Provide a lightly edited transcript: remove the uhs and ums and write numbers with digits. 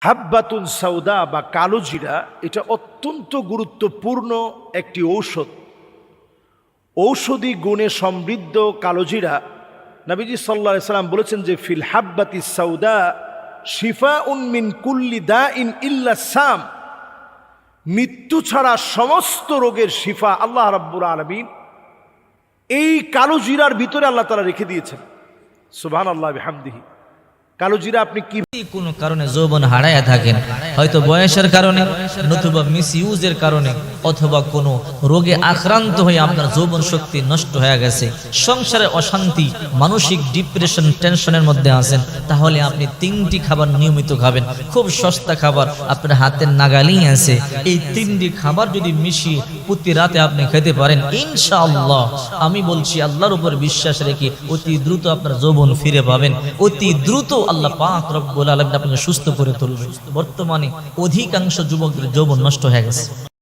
হাব্বাতুন সাউদা বা কালো জিরা এটা অত্যন্ত গুরুত্বপূর্ণ একটি ঔষধ। ঔষধি গুণে সমৃদ্ধ কালো জিরা, নবীজি সাল্লাল্লাহু আলাইহি সাল্লাম বলেছেন যে ফিল হাব্বাতি সাউদা শিফাউন মিন কুল্লি দাইন ইল্লা সাম, মৃত্যু ছাড়া সমস্ত রোগের শিফা আল্লাহ রাব্বুল আলামিন এই কালো জিরার ভিতরে আল্লাহ তাআলা রেখে দিয়েছেন। সুবহানাল্লাহ বিহামদিহি। কালো জিরা আপনি কি কোনো কারণে যৌবন হারায়া থাকেন, হয়তো বয়সের কারণে, নতুবা মিসইউজের কারণে, অথবা কোনো রোগে আক্রান্ত হয়ে আপনার যৌবন শক্তি নষ্ট হয়ে গেছে, সংসারে অশান্তি, মানসিক ডিপ্রেশন, টেনশনের মধ্যে আছেন, তাহলে আপনি 3টি খাবার নিয়মিত খাবেন। খুব সস্তা খাবার, আপনার হাতের নাগালেই আছে। এই 3টি খাবার যদি মিশিয়ে প্রতি রাতে আপনি খেতে পারেন, ইনশাআল্লাহ আমি বলছি আল্লাহর উপর বিশ্বাস রেখে অতি দ্রুত আপনার যৌবন ফিরে পাবেন। অতি দ্রুত আল্লাহ পাক রব্বুল আলামিন আপনাকে সুস্থ করে তুলবে। বর্তমানে অধিকাংশ যুবকদের যৌবন নষ্ট হয়ে গেছে।